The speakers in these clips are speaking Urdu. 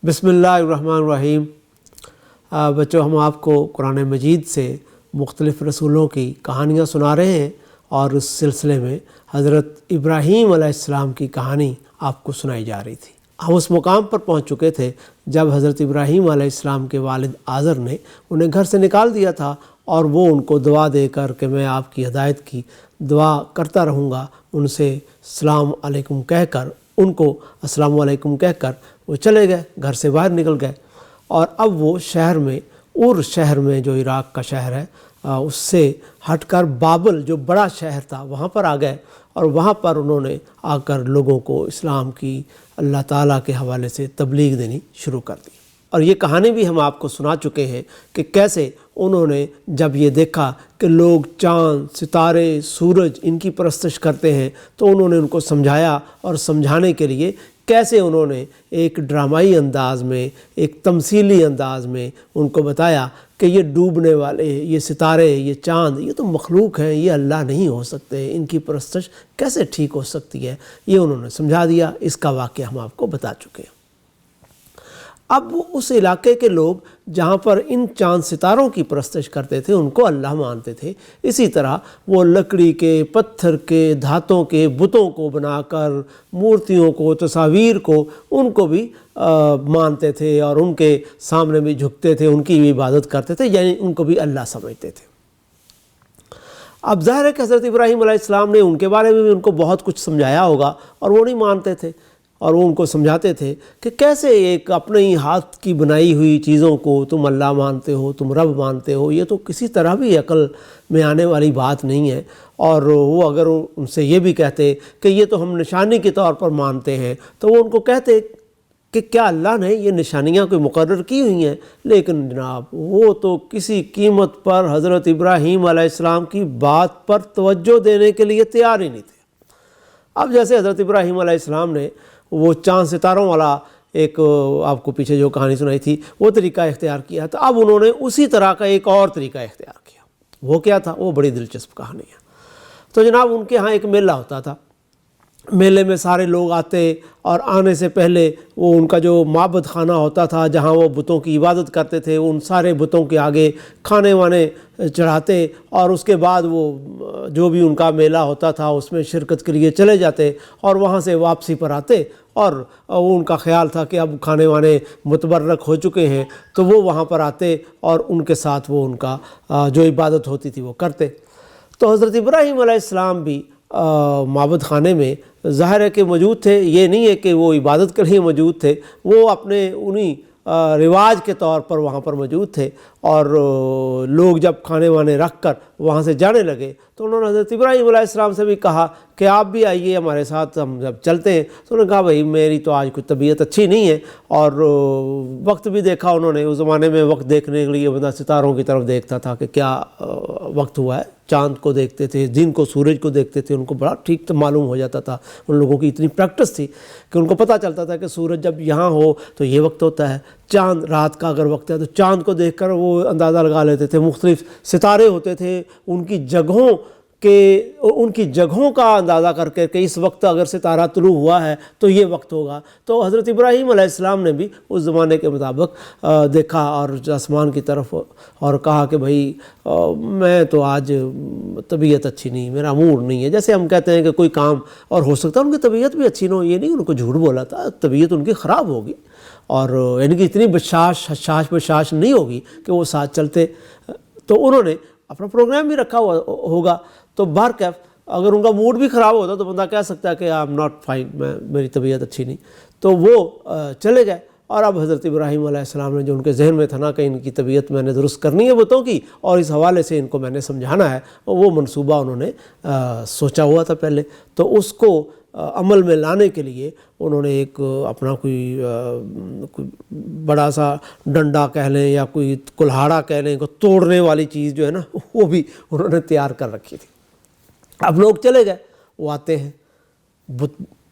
بسم اللہ الرحمن الرحیم۔ بچوں، ہم آپ کو قرآن مجید سے مختلف رسولوں کی کہانیاں سنا رہے ہیں اور اس سلسلے میں حضرت ابراہیم علیہ السلام کی کہانی آپ کو سنائی جا رہی تھی۔ ہم اس مقام پر پہنچ چکے تھے جب حضرت ابراہیم علیہ السلام کے والد آزر نے انہیں گھر سے نکال دیا تھا اور وہ ان کو دعا دے کر کہ میں آپ کی ہدایت کی دعا کرتا رہوں گا، ان سے السلام علیکم کہہ کر السلام علیکم کہہ کر وہ چلے گئے، گھر سے باہر نکل گئے۔ اور اب وہ شہر میں جو عراق کا شہر ہے اس سے ہٹ کر بابل جو بڑا شہر تھا وہاں پر آ گئے، اور وہاں پر انہوں نے آ کر لوگوں کو اسلام کی اللہ تعالیٰ کے حوالے سے تبلیغ دینی شروع کر دی۔ اور یہ کہانی بھی ہم آپ کو سنا چکے ہیں کہ کیسے انہوں نے جب یہ دیکھا کہ لوگ چاند، ستارے، سورج ان کی پرستش کرتے ہیں تو انہوں نے ان کو سمجھایا، اور سمجھانے کے لیے کیسے انہوں نے ایک ڈرامائی انداز میں، ایک تمثیلی انداز میں ان کو بتایا کہ یہ ڈوبنے والے، یہ ستارے، یہ چاند، یہ تو مخلوق ہیں، یہ اللہ نہیں ہو سکتے، ان کی پرستش کیسے ٹھیک ہو سکتی ہے، یہ انہوں نے سمجھا دیا۔ اس کا واقعہ ہم آپ کو بتا چکے ہیں۔ اب اس علاقے کے لوگ جہاں پر ان چاند ستاروں کی پرستش کرتے تھے ان کو اللہ مانتے تھے، اسی طرح وہ لکڑی کے، پتھر کے، دھاتوں کے بتوں کو بنا کر، مورتیوں کو، تصاویر کو، ان کو بھی مانتے تھے اور ان کے سامنے بھی جھکتے تھے، ان کی بھی عبادت کرتے تھے، یعنی ان کو بھی اللہ سمجھتے تھے۔ اب ظاہر ہے کہ حضرت ابراہیم علیہ السلام نے ان کے بارے میں بھی ان کو بہت کچھ سمجھایا ہوگا، اور وہ نہیں مانتے تھے، اور وہ ان کو سمجھاتے تھے کہ کیسے ایک اپنے ہی ہاتھ کی بنائی ہوئی چیزوں کو تم اللہ مانتے ہو، تم رب مانتے ہو، یہ تو کسی طرح بھی عقل میں آنے والی بات نہیں ہے۔ اور وہ اگر ان سے یہ بھی کہتے کہ یہ تو ہم نشانی کے طور پر مانتے ہیں، تو وہ ان کو کہتے کہ کیا اللہ نے یہ نشانیاں کوئی مقرر کی ہوئی ہیں؟ لیکن جناب وہ تو کسی قیمت پر حضرت ابراہیم علیہ السلام کی بات پر توجہ دینے کے لیے تیار ہی نہیں تھے۔ اب جیسے حضرت ابراہیم علیہ السلام نے وہ چاند ستاروں والا ایک آپ کو پیچھے جو کہانی سنائی تھی وہ طریقہ اختیار کیا تھا، اب انہوں نے اسی طرح کا ایک اور طریقہ اختیار کیا۔ وہ کیا تھا؟ وہ بڑی دلچسپ کہانی ہے۔ تو جناب ان کے ہاں ایک میلہ ہوتا تھا، میلے میں سارے لوگ آتے، اور آنے سے پہلے وہ ان کا جو معبد خانہ ہوتا تھا جہاں وہ بتوں کی عبادت کرتے تھے، ان سارے بتوں کے آگے کھانے وانے چڑھاتے، اور اس کے بعد وہ جو بھی ان کا میلہ ہوتا تھا اس میں شرکت کے لیے چلے جاتے، اور وہاں سے واپسی پر آتے، اور ان کا خیال تھا کہ اب کھانے وانے متبرک ہو چکے ہیں تو وہ وہاں پر آتے اور ان کے ساتھ وہ ان کا جو عبادت ہوتی تھی وہ کرتے۔ تو حضرت ابراہیم علیہ السلام بھی معبد خانے میں ظاہر ہے کہ موجود تھے، یہ نہیں ہے کہ وہ عبادت کے لیے موجود تھے، وہ اپنے انہی رواج کے طور پر وہاں پر موجود تھے، اور لوگ جب کھانے وانے رکھ کر وہاں سے جانے لگے تو انہوں نے حضرت ابراہیم علیہ السلام سے بھی کہا کہ آپ بھی آئیے ہمارے ساتھ، ہم جب چلتے ہیں۔ تو انہوں نے کہا بھائی میری تو آج کوئی طبیعت اچھی نہیں ہے، اور وقت بھی دیکھا انہوں نے، اس زمانے میں وقت دیکھنے کے لیے بندہ ستاروں کی طرف دیکھتا تھا کہ کیا وقت ہوا ہے، چاند کو دیکھتے تھے، دن کو، سورج کو دیکھتے تھے، ان کو بڑا ٹھیک معلوم ہو جاتا تھا۔ ان لوگوں کی اتنی پریکٹس تھی کہ ان کو پتہ چلتا تھا کہ سورج جب یہاں ہو تو یہ وقت ہوتا ہے، چاند رات کا اگر وقت ہے تو چاند کو دیکھ کر وہ اندازہ لگا لیتے تھے، مختلف ستارے ہوتے تھے، ان کی جگہوں کا اندازہ کر کے کہ اس وقت اگر ستارہ طلوع ہوا ہے تو یہ وقت ہوگا۔ تو حضرت ابراہیم علیہ السلام نے بھی اس زمانے کے مطابق دیکھا اور آسمان کی طرف، اور کہا کہ بھائی میں تو آج طبیعت اچھی نہیں، میرا موڈ نہیں ہے۔ جیسے ہم کہتے ہیں کہ کوئی کام، اور ہو سکتا ہے ان کی طبیعت بھی اچھی نہ ہو، یہ نہیں ان کو جھوٹ بولا تھا، طبیعت ان کی خراب ہوگی، اور ان کی اتنی بشاش نہیں ہوگی کہ وہ ساتھ چلتے۔ تو انہوں نے اپنا پروگرام بھی رکھا ہوا ہوگا، تو بہرکیف اگر ان کا موڈ بھی خراب ہوتا تو بندہ کہہ سکتا ہے کہ آئی ایم ناٹ فائن، میری طبیعت اچھی نہیں، تو وہ چلے گئے۔ اور اب حضرت ابراہیم علیہ السلام نے جو ان کے ذہن میں تھا نا کہ ان کی طبیعت میں نے درست کرنی ہے بتوں کی، اور اس حوالے سے ان کو میں نے سمجھانا ہے، وہ منصوبہ انہوں نے سوچا ہوا تھا پہلے۔ تو اس کو عمل میں لانے کے لیے انہوں نے ایک اپنا کوئی بڑا سا ڈنڈا کہہ لیں یا کوئی کلہاڑا کہہ لیں، کو توڑنے والی چیز جو ہے نا وہ بھی انہوں نے تیار کر رکھی تھی۔ اب لوگ چلے گئے، وہ آتے ہیں،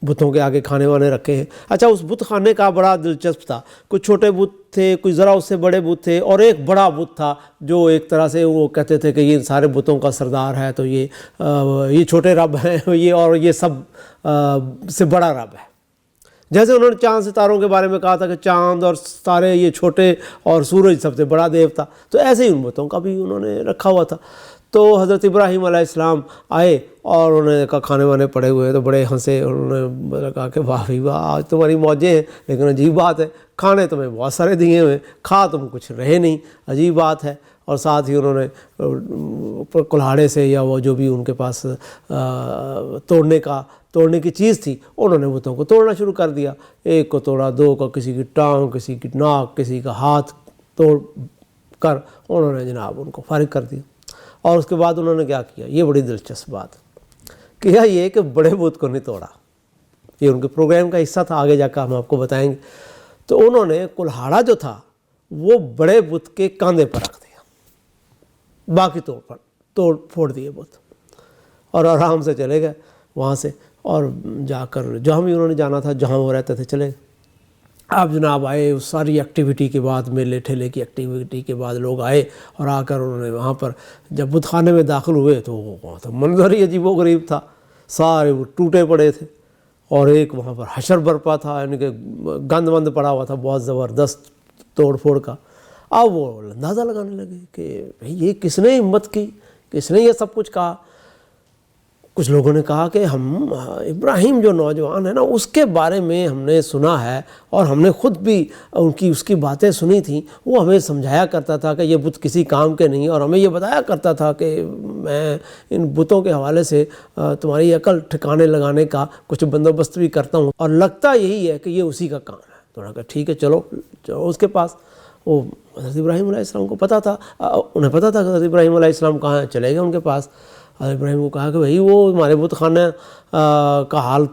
بتوں کے آگے کھانے وانے رکھے ہیں۔ اچھا، اس بت خانے کا بڑا دلچسپ تھا، کچھ چھوٹے بت تھے، کچھ ذرا اس سے بڑے بت تھے، اور ایک بڑا بت تھا جو ایک طرح سے وہ کہتے تھے کہ یہ سارے بتوں کا سردار ہے، تو یہ چھوٹے رب ہیں، یہ اور یہ سب سے بڑا رب ہے۔ جیسے انہوں نے چاند ستاروں کے بارے میں کہا تھا کہ چاند اور ستارے یہ چھوٹے اور سورج سب سے بڑا دیوتا، تو ایسے ہی ان بتوں کا بھی انہوں نے رکھا ہوا تھا۔ تو حضرت ابراہیم علیہ السلام آئے اور انہوں نے کہا کھانے وانے پڑے ہوئے، تو بڑے ہنسے، انہوں نے کہا کہ واہ بھائی واہ، آج تمہاری موجیں ہیں، لیکن عجیب بات ہے، کھانے تمہیں بہت سارے دیے ہوئے، کھا تم کچھ رہے نہیں، عجیب بات ہے۔ اور ساتھ ہی انہوں نے کلہاڑے سے یا وہ جو بھی ان کے پاس توڑنے کی چیز تھی، انہوں نے بتوں کو توڑنا شروع کر دیا، ایک کو توڑا، دو کو، کسی کی ٹانگ، کسی کی ناک، کسی کا ہاتھ توڑ کر انہوں نے جناب ان کو فارغ کر دیا۔ اور اس کے بعد انہوں نے کیا کیا، یہ بڑی دلچسپ بات کیا، یہ کہ بڑے بت کو نہیں توڑا، یہ ان کے پروگرام کا حصہ تھا، آگے جا کر ہم آپ کو بتائیں گے۔ تو انہوں نے کلہاڑا جو تھا وہ بڑے بت کے کاندھے پر رکھ دیا، باقی توڑ پھوڑ دیے بت، اور آرام سے چلے گئے وہاں سے، اور جا کر جہاں بھی انہوں نے جانا تھا، جہاں وہ رہتے تھے، چلے گئے۔ اب جناب آئے، اس ساری ایکٹیویٹی کے بعد، میلے ٹھیلے کی ایکٹیویٹی کے بعد لوگ آئے، اور آ کر انہوں نے وہاں پر جب بت خانے میں داخل ہوئے تو وہاں تو منظر ہی عجیب و غریب تھا، سارے وہ ٹوٹے پڑے تھے، اور ایک وہاں پر حشر برپا تھا، یعنی کہ گند وند پڑا ہوا تھا بہت زبردست توڑ پھوڑ کا۔ اب وہ اندازہ لگانے لگے کہ بھئی یہ کس نے ہمت کی، کس نے یہ سب کچھ کہا۔ کچھ لوگوں نے کہا کہ ہم ابراہیم جو نوجوان ہے نا، اس کے بارے میں ہم نے سنا ہے، اور ہم نے خود بھی اس کی باتیں سنی تھیں، وہ ہمیں سمجھایا کرتا تھا کہ یہ بت کسی کام کے نہیں، اور ہمیں یہ بتایا کرتا تھا کہ میں ان بتوں کے حوالے سے تمہاری عقل ٹھکانے لگانے کا کچھ بندوبست بھی کرتا ہوں، اور لگتا یہی ہے کہ یہ اسی کا کام ہے۔ تو انہوں نے کہا ٹھیک ہے، چلو اس کے پاس۔ وہ حضرت ابراہیم علیہ السلام کو پتہ تھا، انہیں پتہ تھا کہ حضرت ابراہیم علیہ السلام کہاں ہیں، چلے گئے ان کے پاس۔ حضرت ابراہیم کو کہا کہ بھئی وہ ہمارے بت خانہ کا حال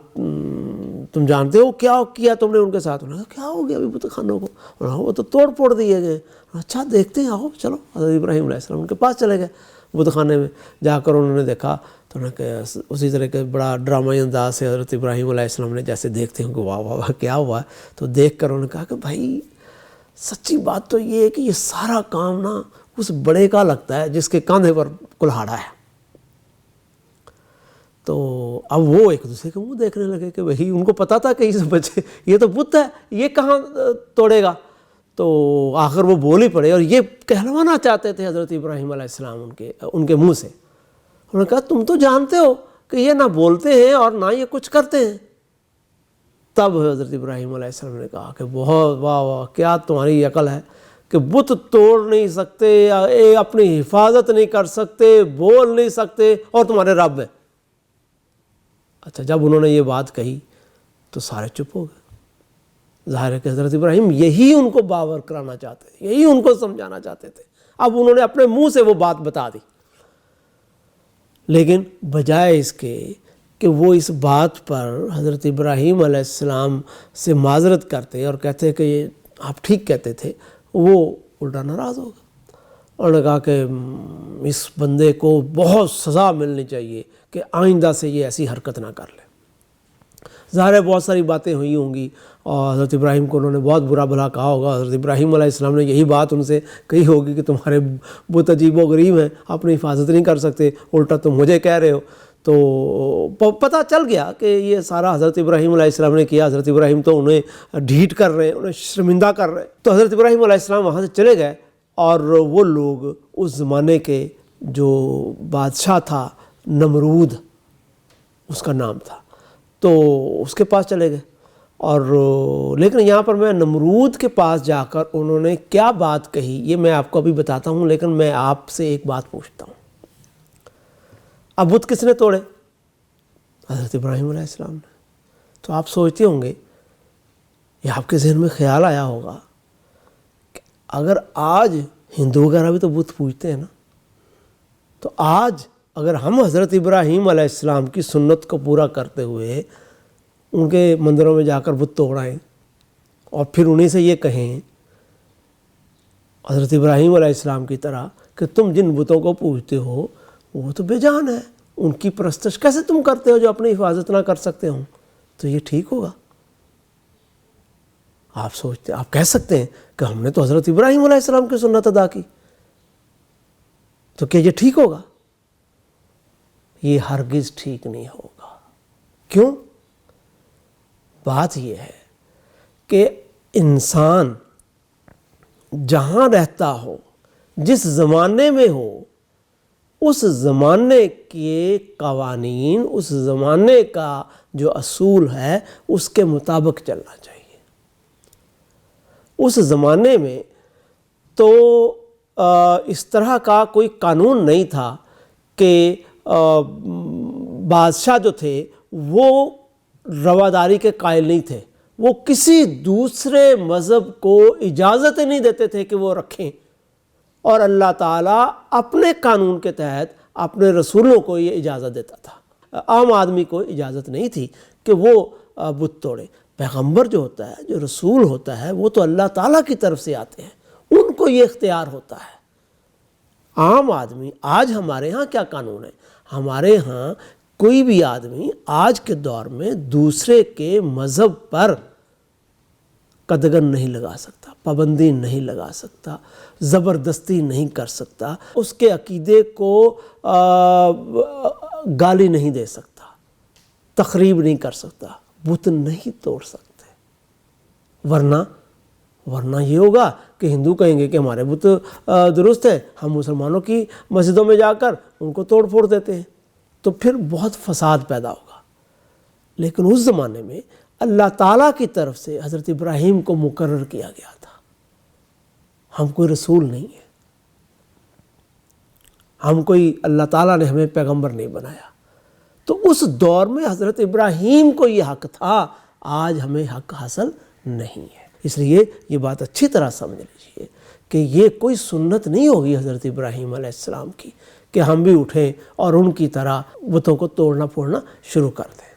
تم جانتے ہو، کیا کیا تم نے ان کے ساتھ؟ انہوں نے کہا کیا ہو گیا ابھی بت خانوں کو؟ انہوں نے کہا وہ تو توڑ پھوڑ دیے گئے۔ اچھا دیکھتے ہیں، آؤ چلو۔ حضرت ابراہیم علیہ السلام ان کے پاس چلے گئے، بت خانے میں جا کر انہوں نے دیکھا، تو انہوں نے کہا اسی طرح کے بڑا ڈرامائی انداز سے حضرت ابراہیم علیہ السلام نے جیسے دیکھتے ہیں کہ واہ واہ واہ کیا ہوا ہے، تو دیکھ کر انہوں نے کہا کہ بھائی سچی بات تو یہ ہے کہ یہ سارا کام نا اس بڑے کا لگتا ہے جس کے کاندھے پر کلہاڑا ہے۔ تو اب وہ ایک دوسرے کے منہ دیکھنے لگے کہ بھئی ان کو پتا تھا کہ اس بچے یہ تو بت ہے، یہ کہاں توڑے گا۔ تو آخر وہ بول ہی پڑے، اور یہ کہلوانا چاہتے تھے حضرت ابراہیم علیہ السلام ان کے منہ سے۔ انہوں نے کہا تم تو جانتے ہو کہ یہ نہ بولتے ہیں اور نہ یہ کچھ کرتے ہیں۔ تب حضرت ابراہیم علیہ السلام نے کہا کہ بہت واہ واہ، کیا تمہاری عقل ہے کہ بت توڑ نہیں سکتے، اپنی حفاظت نہیں کر سکتے، بول نہیں سکتے، اور تمہارے رب ہیں۔ اچھا جب انہوں نے یہ بات کہی تو سارے چپ ہو گئے۔ ظاہر ہے کہ حضرت ابراہیم یہی ان کو باور کرانا چاہتے تھے، یہی ان کو سمجھانا چاہتے تھے۔ اب انہوں نے اپنے منہ سے وہ بات بتا دی، لیکن بجائے اس کے کہ وہ اس بات پر حضرت ابراہیم علیہ السلام سے معذرت کرتے اور کہتے کہ یہ آپ ٹھیک کہتے تھے، وہ الٹا ناراض ہو گئے۔ انہوں نے کہا کہ اس بندے کو بہت سزا ملنی چاہیے کہ آئندہ سے یہ ایسی حرکت نہ کر لے۔ ظاہر ہے بہت ساری باتیں ہوئی ہوں گی، اور حضرت ابراہیم کو انہوں نے بہت برا بھلا کہا ہوگا۔ حضرت ابراہیم علیہ السلام نے یہی بات ان سے کہی ہوگی کہ تمہارے بت عجیب و غریب ہیں، اپنی حفاظت نہیں کر سکتے، الٹا تم مجھے کہہ رہے ہو۔ تو پتہ چل گیا کہ یہ سارا حضرت ابراہیم علیہ السلام نے کیا۔ حضرت ابراہیم تو انہیں ڈھیٹ کر رہے ہیں، انہیں شرمندہ کر رہے ہیں۔ تو حضرت ابراہیم علیہ السلام وہاں سے چلے گئے، اور وہ لوگ اس زمانے کے جو بادشاہ تھا نمرود اس کا نام تھا، تو اس کے پاس چلے گئے۔ اور لیکن یہاں پر میں نمرود کے پاس جا کر انہوں نے کیا بات کہی یہ میں آپ کو ابھی بتاتا ہوں، لیکن میں آپ سے ایک بات پوچھتا ہوں۔ اب بت کس نے توڑے؟ حضرت ابراہیم علیہ السلام نے۔ تو آپ سوچتے ہوں گے، یہ آپ کے ذہن میں خیال آیا ہوگا کہ اگر آج ہندو وغیرہ بھی تو بت پوجتے ہیں نا، تو آج اگر ہم حضرت ابراہیم علیہ السلام کی سنت کو پورا کرتے ہوئے ان کے مندروں میں جا کر بت توڑائیں، اور پھر انہیں سے یہ کہیں حضرت ابراہیم علیہ السلام کی طرح کہ تم جن بتوں کو پوجتے ہو وہ تو بے جان ہے، ان کی پرستش کیسے تم کرتے ہو جو اپنی حفاظت نہ کر سکتے ہوں؟ تو یہ ٹھیک ہوگا؟ آپ کہہ سکتے ہیں کہ ہم نے تو حضرت ابراہیم علیہ السلام کی سنت ادا کی، تو کیا یہ ٹھیک ہوگا؟ یہ ہرگز ٹھیک نہیں ہوگا۔ کیوں؟ بات یہ ہے کہ انسان جہاں رہتا ہو، جس زمانے میں ہو، اس زمانے کے قوانین، اس زمانے کا جو اصول ہے اس کے مطابق چلنا چاہیے۔ اس زمانے میں تو اس طرح کا کوئی قانون نہیں تھا کہ بادشاہ جو تھے وہ رواداری کے قائل نہیں تھے، وہ کسی دوسرے مذہب کو اجازت نہیں دیتے تھے کہ وہ رکھیں، اور اللہ تعالیٰ اپنے قانون کے تحت اپنے رسولوں کو یہ اجازت دیتا تھا۔ عام آدمی کو اجازت نہیں تھی کہ وہ بت توڑے۔ پیغمبر جو ہوتا ہے، جو رسول ہوتا ہے، وہ تو اللہ تعالیٰ کی طرف سے آتے ہیں، ان کو یہ اختیار ہوتا ہے۔ عام آدمی، آج ہمارے ہاں کیا قانون ہے؟ ہمارے ہاں کوئی بھی آدمی آج کے دور میں دوسرے کے مذہب پر قدغن نہیں لگا سکتا، پابندی نہیں لگا سکتا، زبردستی نہیں کر سکتا، اس کے عقیدے کو گالی نہیں دے سکتا، تخریب نہیں کر سکتا، بت نہیں توڑ سکتے۔ ورنہ یہ ہوگا کہ ہندو کہیں گے کہ ہمارے بت درست ہے، ہم مسلمانوں کی مسجدوں میں جا کر ان کو توڑ پھوڑ دیتے ہیں، تو پھر بہت فساد پیدا ہوگا۔ لیکن اس زمانے میں اللہ تعالیٰ کی طرف سے حضرت ابراہیم کو مقرر کیا گیا تھا۔ ہم کوئی رسول نہیں ہیں، ہم کوئی، اللہ تعالیٰ نے ہمیں پیغمبر نہیں بنایا، تو اس دور میں حضرت ابراہیم کو یہ حق تھا، آج ہمیں حق حاصل نہیں ہے۔ اس لیے یہ بات اچھی طرح سمجھ لیجیے کہ یہ کوئی سنت نہیں ہوگی حضرت ابراہیم علیہ السلام کی کہ ہم بھی اٹھیں اور ان کی طرح بتوں کو توڑنا پھوڑنا شروع کر دیں۔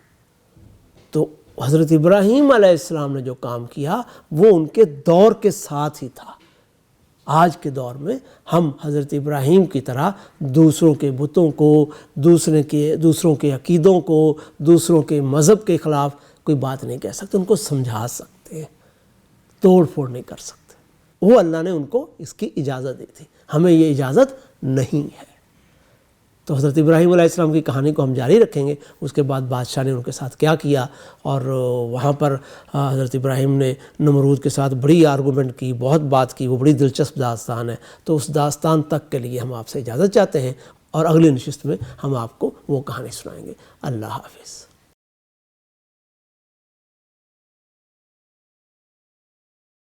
تو حضرت ابراہیم علیہ السلام نے جو کام کیا وہ ان کے دور کے ساتھ ہی تھا۔ آج کے دور میں ہم حضرت ابراہیم کی طرح دوسروں کے بتوں کو، دوسروں کے عقیدوں کو، دوسروں کے مذہب کے خلاف کوئی بات نہیں کہہ سکتے، ان کو سمجھا سکتے ہیں، توڑ پھوڑ نہیں کر سکتے۔ وہ اللہ نے ان کو اس کی اجازت دی تھی، ہمیں یہ اجازت نہیں ہے۔ تو حضرت ابراہیم علیہ السلام کی کہانی کو ہم جاری رکھیں گے، اس کے بعد بادشاہ نے ان کے ساتھ کیا کیا، اور وہاں پر حضرت ابراہیم نے نمرود کے ساتھ بڑی آرگومنٹ کی، بہت بات کی، وہ بڑی دلچسپ داستان ہے۔ تو اس داستان تک کے لیے ہم آپ سے اجازت چاہتے ہیں، اور اگلی نشست میں ہم آپ کو وہ کہانی سنائیں گے۔ اللہ حافظ۔